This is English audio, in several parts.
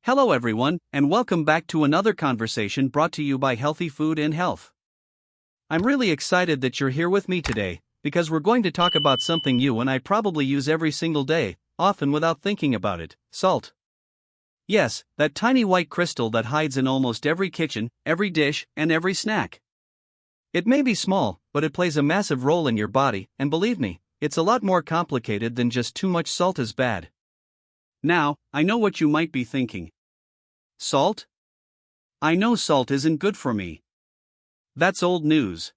Hello everyone, and welcome back to another conversation brought to you by Healthy Food and Health. I'm really excited that you're here with me today, because we're going to talk about something you and I probably use every single day, often without thinking about it: salt. Yes, that tiny white crystal that hides in almost every kitchen, every dish, and every snack. It may be small, but it plays a massive role in your body, and believe me, it's a lot more complicated than just too much salt is bad. Now, I know what you might be thinking. Salt? I know salt isn't good for me. That's old news.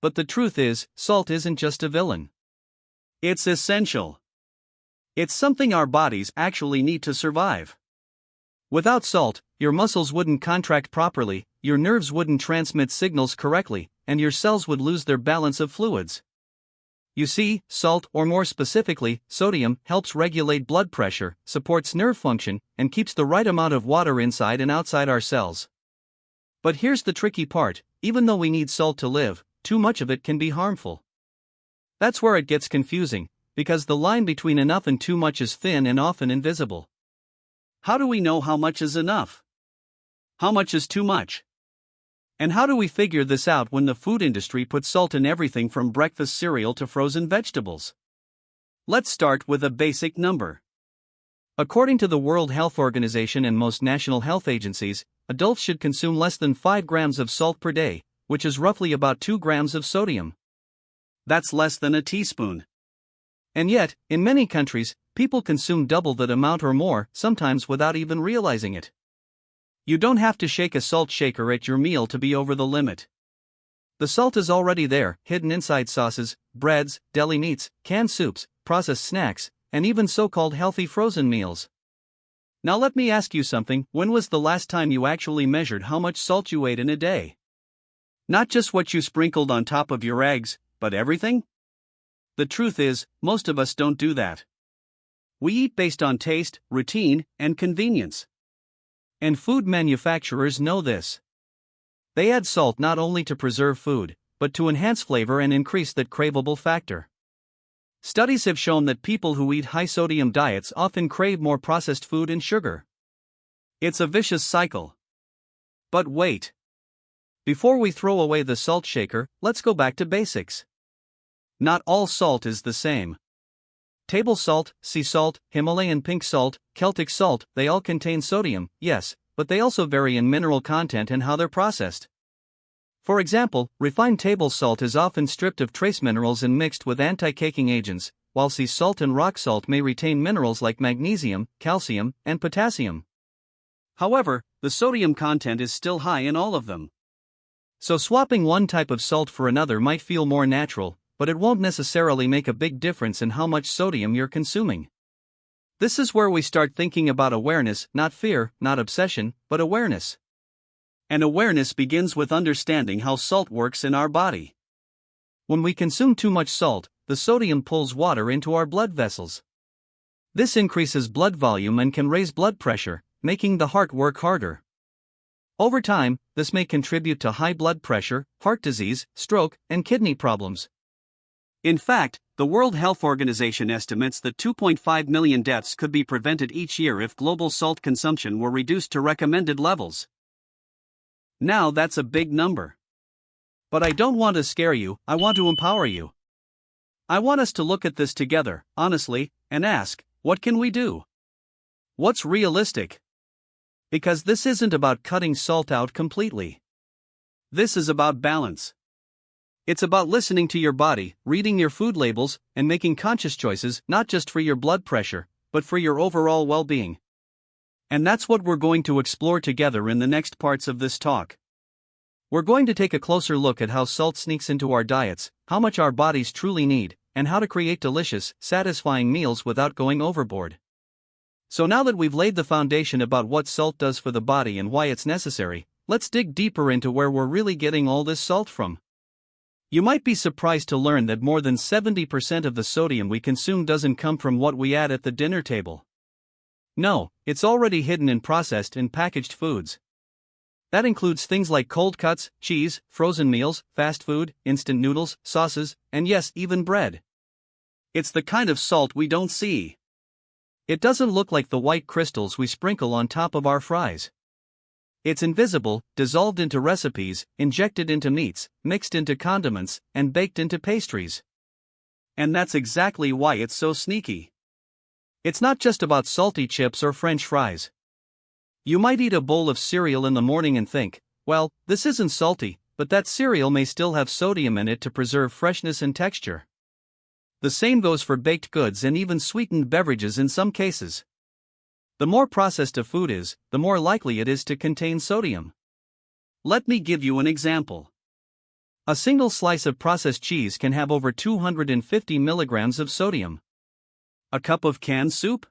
But the truth is, salt isn't just a villain. It's essential. It's something our bodies actually need to survive. Without salt, your muscles wouldn't contract properly, your nerves wouldn't transmit signals correctly, and your cells would lose their balance of fluids. You see, salt, or more specifically, sodium, helps regulate blood pressure, supports nerve function, and keeps the right amount of water inside and outside our cells. But here's the tricky part: even though we need salt to live, too much of it can be harmful. That's where it gets confusing, because the line between enough and too much is thin and often invisible. How do we know how much is enough? How much is too much? And how do we figure this out when the food industry puts salt in everything from breakfast cereal to frozen vegetables? Let's start with a basic number. According to the World Health Organization and most national health agencies, adults should consume less than 5 grams of salt per day, which is roughly about 2 grams of sodium. That's less than a teaspoon. And yet, in many countries, people consume double that amount or more, sometimes without even realizing it. You don't have to shake a salt shaker at your meal to be over the limit. The salt is already there, hidden inside sauces, breads, deli meats, canned soups, processed snacks, and even so-called healthy frozen meals. Now let me ask you something: when was the last time you actually measured how much salt you ate in a day? Not just what you sprinkled on top of your eggs, but everything? The truth is, most of us don't do that. We eat based on taste, routine, and convenience. And food manufacturers know this. They add salt not only to preserve food, but to enhance flavor and increase that craveable factor. Studies have shown that people who eat high-sodium diets often crave more processed food and sugar. It's a vicious cycle. But wait. Before we throw away the salt shaker, let's go back to basics. Not all salt is the same. Table salt, sea salt, Himalayan pink salt, Celtic salt, they all contain sodium, yes, but they also vary in mineral content and how they're processed. For example, refined table salt is often stripped of trace minerals and mixed with anti-caking agents, while sea salt and rock salt may retain minerals like magnesium, calcium, and potassium. However, the sodium content is still high in all of them. So swapping one type of salt for another might feel more natural, but it won't necessarily make a big difference in how much sodium you're consuming. This is where we start thinking about awareness, not fear, not obsession, but awareness. And awareness begins with understanding how salt works in our body. When we consume too much salt, the sodium pulls water into our blood vessels. This increases blood volume and can raise blood pressure, making the heart work harder. Over time, this may contribute to high blood pressure, heart disease, stroke, and kidney problems. In fact, the World Health Organization estimates that 2.5 million deaths could be prevented each year if global salt consumption were reduced to recommended levels. Now that's a big number. But I don't want to scare you, I want to empower you. I want us to look at this together, honestly, and ask, what can we do? What's realistic? Because this isn't about cutting salt out completely. This is about balance. It's about listening to your body, reading your food labels, and making conscious choices, not just for your blood pressure, but for your overall well-being. And that's what we're going to explore together in the next parts of this talk. We're going to take a closer look at how salt sneaks into our diets, how much our bodies truly need, and how to create delicious, satisfying meals without going overboard. So now that we've laid the foundation about what salt does for the body and why it's necessary, let's dig deeper into where we're really getting all this salt from. You might be surprised to learn that more than 70% of the sodium we consume doesn't come from what we add at the dinner table. No, it's already hidden in processed and packaged foods. That includes things like cold cuts, cheese, frozen meals, fast food, instant noodles, sauces, and yes, even bread. It's the kind of salt we don't see. It doesn't look like the white crystals we sprinkle on top of our fries. It's invisible, dissolved into recipes, injected into meats, mixed into condiments, and baked into pastries. And that's exactly why it's so sneaky. It's not just about salty chips or French fries. You might eat a bowl of cereal in the morning and think, well, this isn't salty, but that cereal may still have sodium in it to preserve freshness and texture. The same goes for baked goods and even sweetened beverages in some cases. The more processed a food is, the more likely it is to contain sodium. Let me give you an example. A single slice of processed cheese can have over 250 milligrams of sodium. A cup of canned soup?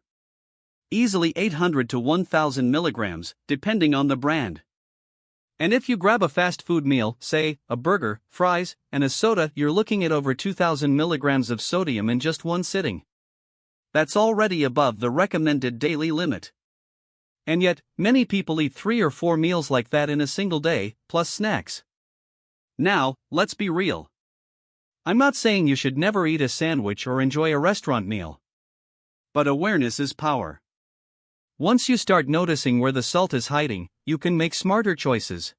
Easily 800 to 1,000 milligrams, depending on the brand. And if you grab a fast food meal, say, a burger, fries, and a soda, you're looking at over 2,000 milligrams of sodium in just one sitting. That's already above the recommended daily limit. And yet, many people eat 3 or 4 meals like that in a single day, plus snacks. Now, let's be real. I'm not saying you should never eat a sandwich or enjoy a restaurant meal. But awareness is power. Once you start noticing where the salt is hiding, you can make smarter choices.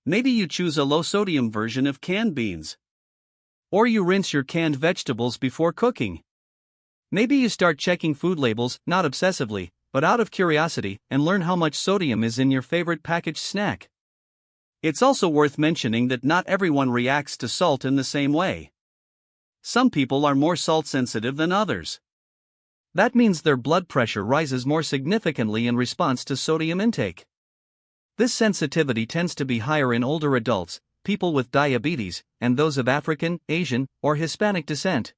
Maybe you choose a low-sodium version of canned beans. Or you rinse your canned vegetables before cooking. Maybe you start checking food labels, not obsessively, but out of curiosity, and learn how much sodium is in your favorite packaged snack. It's also worth mentioning that not everyone reacts to salt in the same way. Some people are more salt-sensitive than others. That means their blood pressure rises more significantly in response to sodium intake. This sensitivity tends to be higher in older adults, people with diabetes, and those of African, Asian, or Hispanic descent.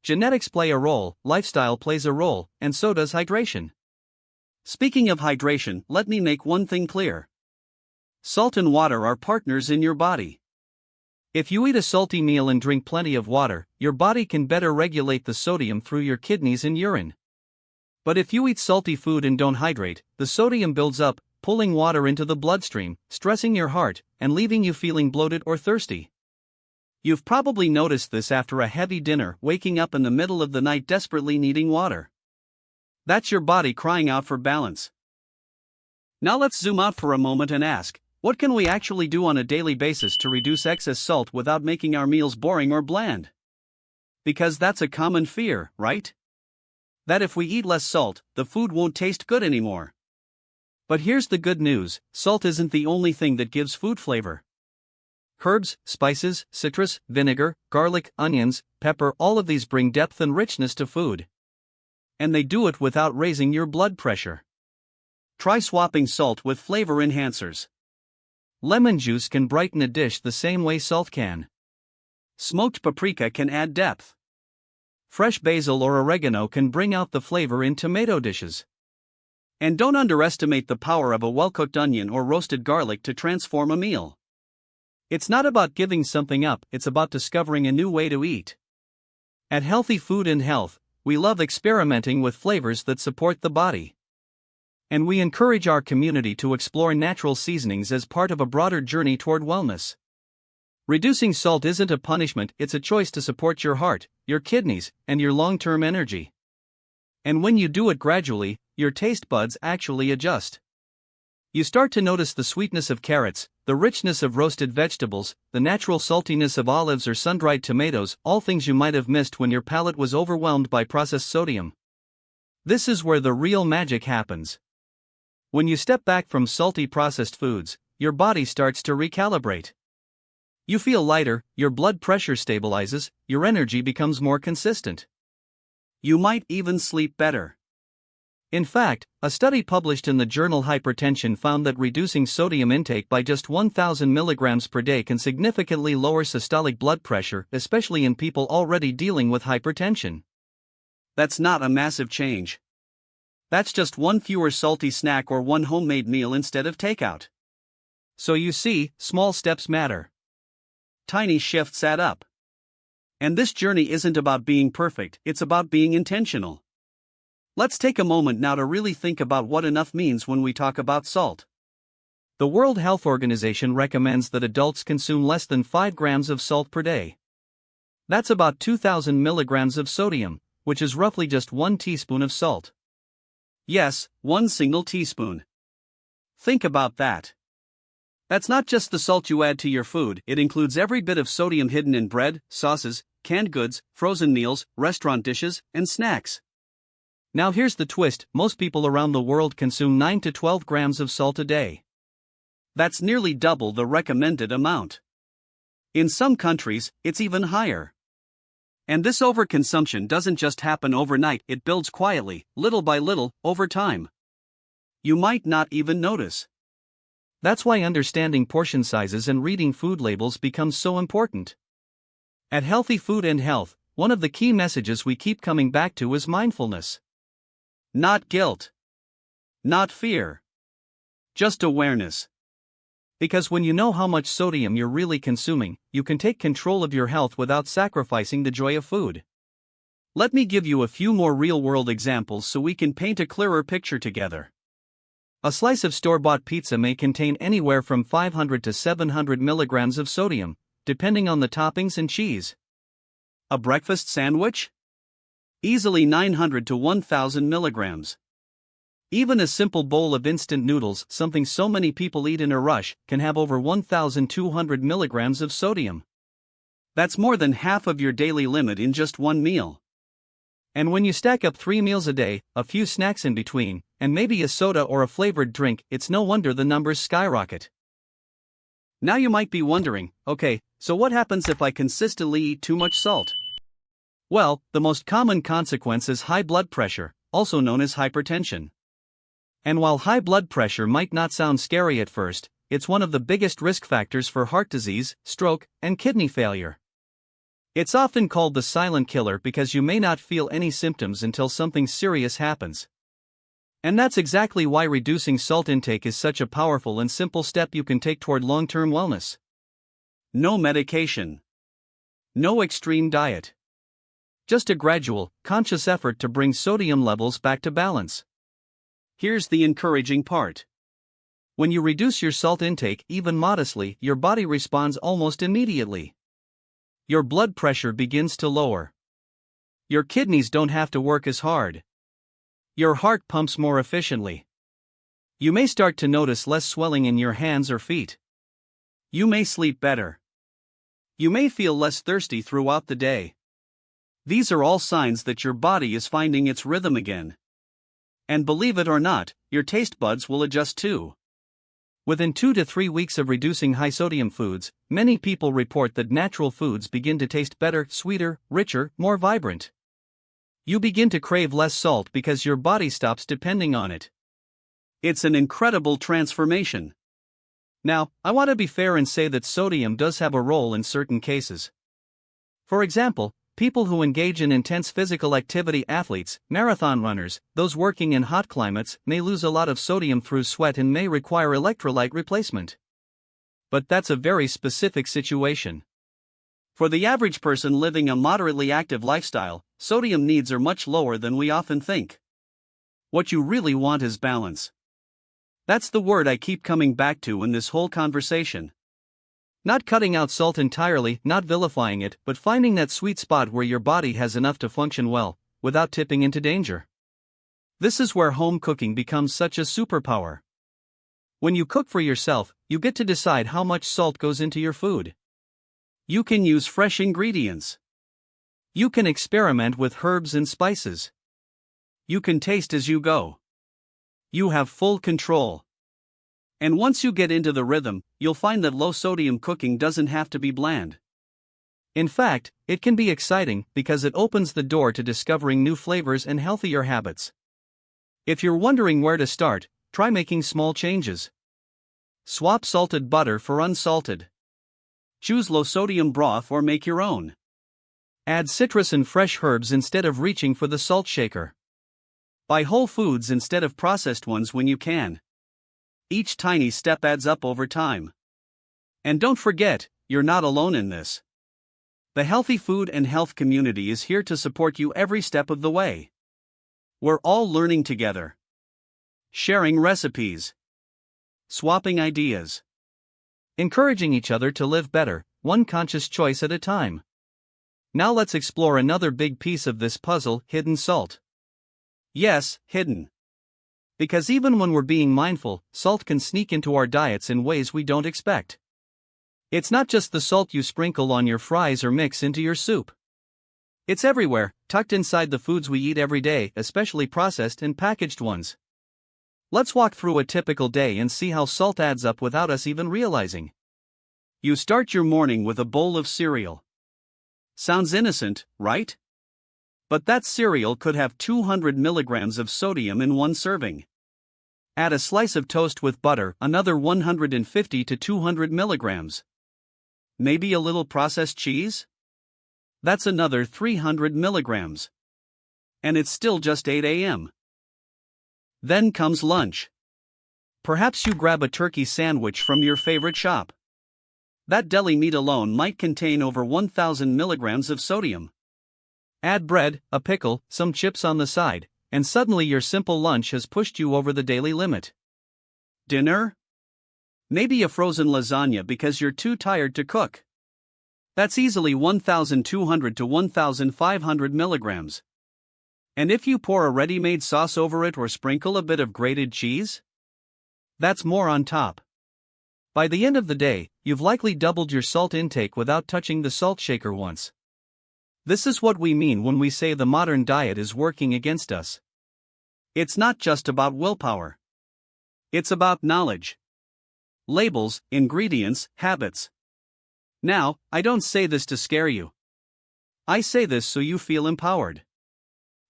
Genetics play a role, lifestyle plays a role, and so does hydration. Speaking of hydration, let me make one thing clear. Salt and water are partners in your body. If you eat a salty meal and drink plenty of water, your body can better regulate the sodium through your kidneys and urine. But if you eat salty food and don't hydrate, the sodium builds up, pulling water into the bloodstream, stressing your heart, and leaving you feeling bloated or thirsty. You've probably noticed this after a heavy dinner, waking up in the middle of the night desperately needing water. That's your body crying out for balance. Now let's zoom out for a moment and ask, what can we actually do on a daily basis to reduce excess salt without making our meals boring or bland? Because that's a common fear, right? That if we eat less salt, the food won't taste good anymore. But here's the good news, salt isn't the only thing that gives food flavor. Herbs, spices, citrus, vinegar, garlic, onions, pepper, all of these bring depth and richness to food. And they do it without raising your blood pressure. Try swapping salt with flavor enhancers. Lemon juice can brighten a dish the same way salt can. Smoked paprika can add depth. Fresh basil or oregano can bring out the flavor in tomato dishes. And don't underestimate the power of a well-cooked onion or roasted garlic to transform a meal. It's not about giving something up, it's about discovering a new way to eat. At Healthy Food and Health, we love experimenting with flavors that support the body. And we encourage our community to explore natural seasonings as part of a broader journey toward wellness. Reducing salt isn't a punishment, it's a choice to support your heart, your kidneys, and your long-term energy. And when you do it gradually, your taste buds actually adjust. You start to notice the sweetness of carrots, the richness of roasted vegetables, the natural saltiness of olives or sun-dried tomatoes, all things you might have missed when your palate was overwhelmed by processed sodium. This is where the real magic happens. When you step back from salty processed foods, your body starts to recalibrate. You feel lighter, your blood pressure stabilizes, your energy becomes more consistent. You might even sleep better. In fact, a study published in the journal Hypertension found that reducing sodium intake by just 1,000 milligrams per day can significantly lower systolic blood pressure, especially in people already dealing with hypertension. That's not a massive change. That's just one fewer salty snack or one homemade meal instead of takeout. So you see, small steps matter. Tiny shifts add up. And this journey isn't about being perfect, it's about being intentional. Let's take a moment now to really think about what enough means when we talk about salt. The World Health Organization recommends that adults consume less than 5 grams of salt per day. That's about 2,000 milligrams of sodium, which is roughly just 1 teaspoon of salt. Yes, 1 single teaspoon. Think about that. That's not just the salt you add to your food, it includes every bit of sodium hidden in bread, sauces, canned goods, frozen meals, restaurant dishes, and snacks. Now here's the twist: most people around the world consume 9 to 12 grams of salt a day. That's nearly double the recommended amount. In some countries, it's even higher. And this overconsumption doesn't just happen overnight, it builds quietly, little by little, over time. You might not even notice. That's why understanding portion sizes and reading food labels becomes so important. At Healthy Food and Health, one of the key messages we keep coming back to is mindfulness. Not guilt. Not fear. Just awareness. Because when you know how much sodium you're really consuming, you can take control of your health without sacrificing the joy of food. Let me give you a few more real-world examples so we can paint a clearer picture together. A slice of store-bought pizza may contain anywhere from 500 to 700 milligrams of sodium, depending on the toppings and cheese. A breakfast sandwich? Easily 900 to 1,000 milligrams. Even a simple bowl of instant noodles, something so many people eat in a rush, can have over 1,200 milligrams of sodium. That's more than half of your daily limit in just one meal. And when you stack up 3 meals a day, a few snacks in between, and maybe a soda or a flavored drink, it's no wonder the numbers skyrocket. Now you might be wondering, okay, so what happens if I consistently eat too much salt? Well, the most common consequence is high blood pressure, also known as hypertension. And while high blood pressure might not sound scary at first, it's one of the biggest risk factors for heart disease, stroke, and kidney failure. It's often called the silent killer because you may not feel any symptoms until something serious happens. And that's exactly why reducing salt intake is such a powerful and simple step you can take toward long-term wellness. No medication. No extreme diet. Just a gradual, conscious effort to bring sodium levels back to balance. Here's the encouraging part. When you reduce your salt intake even modestly, your body responds almost immediately. Your blood pressure begins to lower. Your kidneys don't have to work as hard. Your heart pumps more efficiently. You may start to notice less swelling in your hands or feet. You may sleep better. You may feel less thirsty throughout the day. These are all signs that your body is finding its rhythm again. And believe it or not, your taste buds will adjust too. Within 2 to 3 weeks of reducing high-sodium foods, many people report that natural foods begin to taste better, sweeter, richer, more vibrant. You begin to crave less salt because your body stops depending on it. It's an incredible transformation. Now, I want to be fair and say that sodium does have a role in certain cases. For example, people who engage in intense physical activity, athletes, marathon runners, those working in hot climates, may lose a lot of sodium through sweat and may require electrolyte replacement. But that's a very specific situation. For the average person living a moderately active lifestyle, sodium needs are much lower than we often think. What you really want is balance. That's the word I keep coming back to in this whole conversation. Not cutting out salt entirely, not vilifying it, but finding that sweet spot where your body has enough to function well, without tipping into danger. This is where home cooking becomes such a superpower. When you cook for yourself, you get to decide how much salt goes into your food. You can use fresh ingredients. You can experiment with herbs and spices. You can taste as you go. You have full control. And once you get into the rhythm, you'll find that low-sodium cooking doesn't have to be bland. In fact, it can be exciting because it opens the door to discovering new flavors and healthier habits. If you're wondering where to start, try making small changes. Swap salted butter for unsalted. Choose low-sodium broth or make your own. Add citrus and fresh herbs instead of reaching for the salt shaker. Buy whole foods instead of processed ones when you can. Each tiny step adds up over time. And don't forget, you're not alone in this. The Healthy Food and Health community is here to support you every step of the way. We're all learning together. Sharing recipes. Swapping ideas. Encouraging each other to live better, one conscious choice at a time. Now let's explore another big piece of this puzzle: hidden salt. Yes, hidden. Because even when we're being mindful, salt can sneak into our diets in ways we don't expect. It's not just the salt you sprinkle on your fries or mix into your soup. It's everywhere, tucked inside the foods we eat every day, especially processed and packaged ones. Let's walk through a typical day and see how salt adds up without us even realizing. You start your morning with a bowl of cereal. Sounds innocent, right? But that cereal could have 200 milligrams of sodium in one serving. Add a slice of toast with butter, another 150 to 200 milligrams. Maybe a little processed cheese? That's another 300 milligrams. And it's still just 8 a.m. Then comes lunch. Perhaps you grab a turkey sandwich from your favorite shop. That deli meat alone might contain over 1,000 milligrams of sodium. Add bread, a pickle, some chips on the side, and suddenly your simple lunch has pushed you over the daily limit. Dinner? Maybe a frozen lasagna because you're too tired to cook. That's easily 1,200 to 1,500 milligrams. And if you pour a ready-made sauce over it or sprinkle a bit of grated cheese? That's more on top. By the end of the day, you've likely doubled your salt intake without touching the salt shaker once. This is what we mean when we say the modern diet is working against us. It's not just about willpower. It's about knowledge. Labels, ingredients, habits. Now, I don't say this to scare you. I say this so you feel empowered.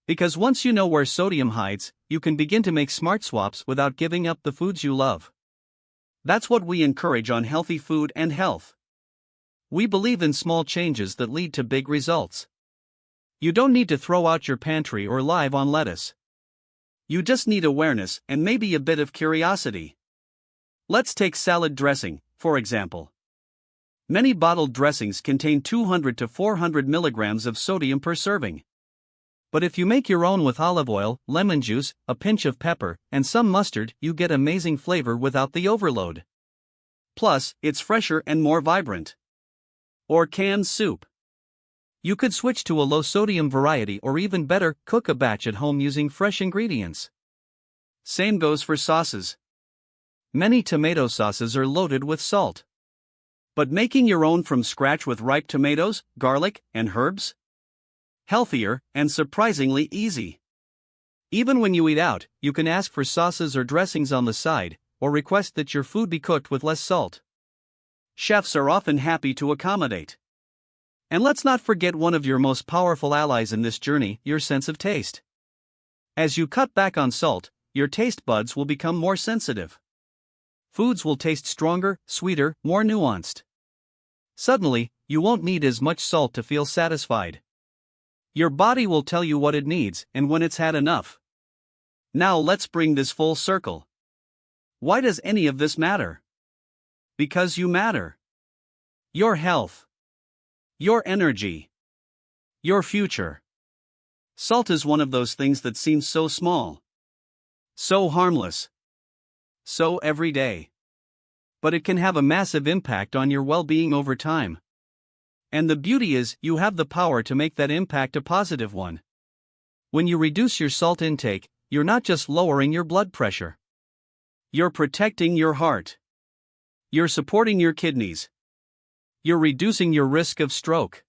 Because once you know where sodium hides, you can begin to make smart swaps without giving up the foods you love. That's what we encourage on Healthy Food and Health. We believe in small changes that lead to big results. You don't need to throw out your pantry or live on lettuce. You just need awareness and maybe a bit of curiosity. Let's take salad dressing, for example. Many bottled dressings contain 200 to 400 milligrams of sodium per serving. But if you make your own with olive oil, lemon juice, a pinch of pepper, and some mustard, you get amazing flavor without the overload. Plus, it's fresher and more vibrant. Or canned soup. You could switch to a low-sodium variety or even better, cook a batch at home using fresh ingredients. Same goes for sauces. Many tomato sauces are loaded with salt. But making your own from scratch with ripe tomatoes, garlic, and herbs? Healthier, and surprisingly easy. Even when you eat out, you can ask for sauces or dressings on the side, or request that your food be cooked with less salt. Chefs are often happy to accommodate. And let's not forget one of your most powerful allies in this journey, your sense of taste. As you cut back on salt, your taste buds will become more sensitive. Foods will taste stronger, sweeter, more nuanced. Suddenly, you won't need as much salt to feel satisfied. Your body will tell you what it needs and when it's had enough. Now let's bring this full circle. Why does any of this matter? Because you matter. Your health. Your energy. Your future. Salt is one of those things that seems so small. So harmless. So everyday. But it can have a massive impact on your well-being over time. And the beauty is, you have the power to make that impact a positive one. When you reduce your salt intake, you're not just lowering your blood pressure. You're protecting your heart. You're supporting your kidneys. You're reducing your risk of stroke.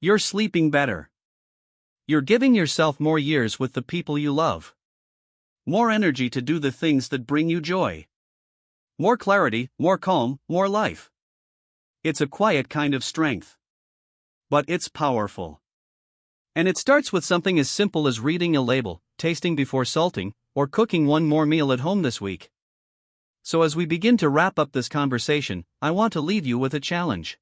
You're sleeping better. You're giving yourself more years with the people you love. More energy to do the things that bring you joy. More clarity, more calm, more life. It's a quiet kind of strength. But it's powerful. And it starts with something as simple as reading a label, tasting before salting, or cooking one more meal at home this week. So as we begin to wrap up this conversation, I want to leave you with a challenge.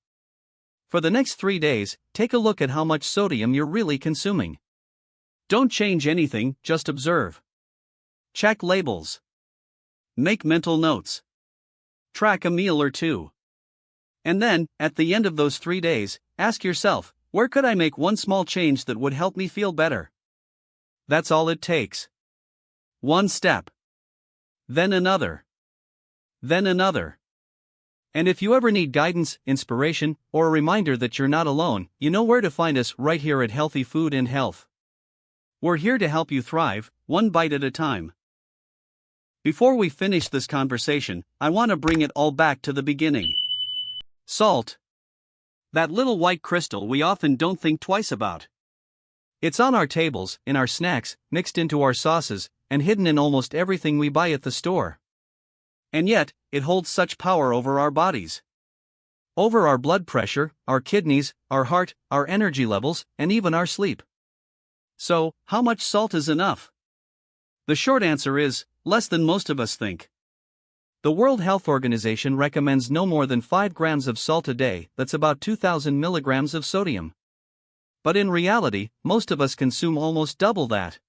For the next 3 days, take a look at how much sodium you're really consuming. Don't change anything, just observe. Check labels. Make mental notes. Track a meal or two. And then, at the end of those 3 days, ask yourself, where could I make one small change that would help me feel better? That's all it takes. One step. Then another. Then another. And if you ever need guidance, inspiration, or a reminder that you're not alone, you know where to find us right here at Healthy Food and Health. We're here to help you thrive, one bite at a time. Before we finish this conversation, I want to bring it all back to the beginning. Salt. That little white crystal we often don't think twice about. It's on our tables, in our snacks, mixed into our sauces, and hidden in almost everything we buy at the store. And yet, it holds such power over our bodies. Over our blood pressure, our kidneys, our heart, our energy levels, and even our sleep. So, how much salt is enough? The short answer is, less than most of us think. The World Health Organization recommends no more than 5 grams of salt a day, that's about 2,000 milligrams of sodium. But in reality, most of us consume almost double that.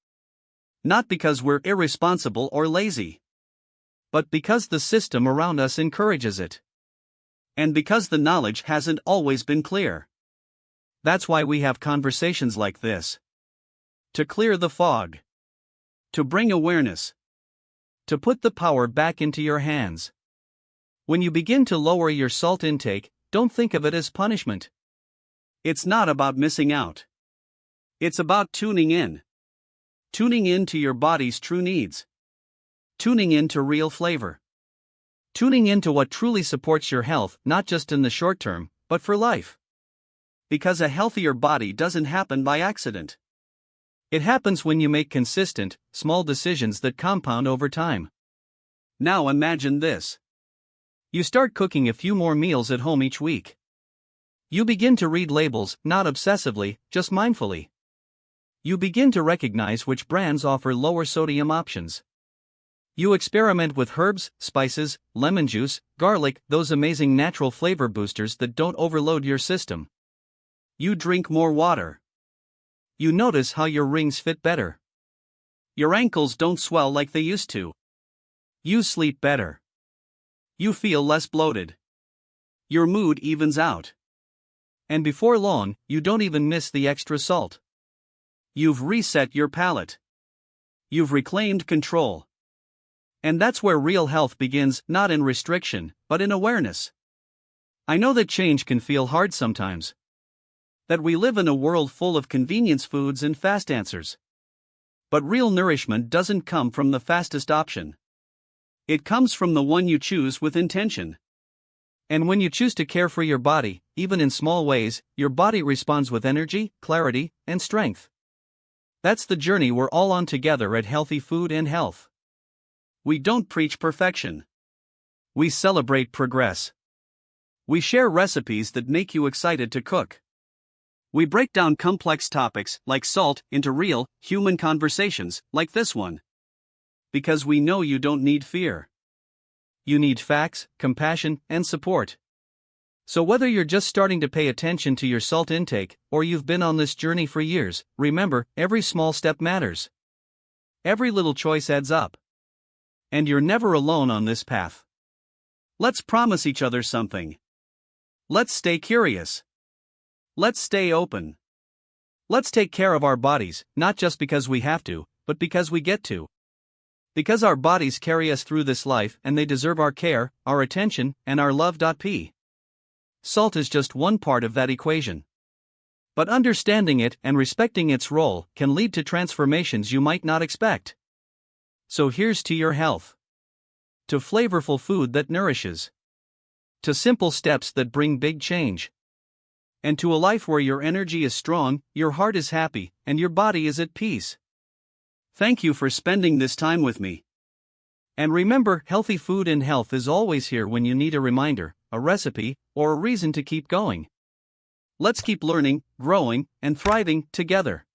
Not because we're irresponsible or lazy, but because the system around us encourages it. And because the knowledge hasn't always been clear. That's why we have conversations like this. To clear the fog. To bring awareness. To put the power back into your hands. When you begin to lower your salt intake, don't think of it as punishment. It's not about missing out. It's about tuning in. Tuning in to your body's true needs. Tuning in to real flavor. Tuning into what truly supports your health, not just in the short term, but for life. Because a healthier body doesn't happen by accident. It happens when you make consistent, small decisions that compound over time. Now imagine this. You start cooking a few more meals at home each week. You begin to read labels, not obsessively, just mindfully. You begin to recognize which brands offer lower sodium options. You experiment with herbs, spices, lemon juice, garlic, those amazing natural flavor boosters that don't overload your system. You drink more water. You notice how your rings fit better. Your ankles don't swell like they used to. You sleep better. You feel less bloated. Your mood evens out. And before long, you don't even miss the extra salt. You've reset your palate. You've reclaimed control. And that's where real health begins, not in restriction, but in awareness. I know that change can feel hard sometimes. That we live in a world full of convenience foods and fast answers. But real nourishment doesn't come from the fastest option. It comes from the one you choose with intention. And when you choose to care for your body, even in small ways, your body responds with energy, clarity, and strength. That's the journey we're all on together at Healthy Food and Health. We don't preach perfection. We celebrate progress. We share recipes that make you excited to cook. We break down complex topics like salt into real, human conversations like this one. Because we know you don't need fear. You need facts, compassion, and support. So whether you're just starting to pay attention to your salt intake, or you've been on this journey for years, remember, every small step matters. Every little choice adds up. And you're never alone on this path. Let's promise each other something. Let's stay curious. Let's stay open. Let's take care of our bodies, not just because we have to, but because we get to. Because our bodies carry us through this life and they deserve our care, our attention, and our love. Salt is just one part of that equation. But understanding it and respecting its role can lead to transformations you might not expect. So here's to your health. To flavorful food that nourishes. To simple steps that bring big change. And to a life where your energy is strong, your heart is happy, and your body is at peace. Thank you for spending this time with me. And remember, Healthy Food and Health is always here when you need a reminder, a recipe, or a reason to keep going. Let's keep learning, growing, and thriving together.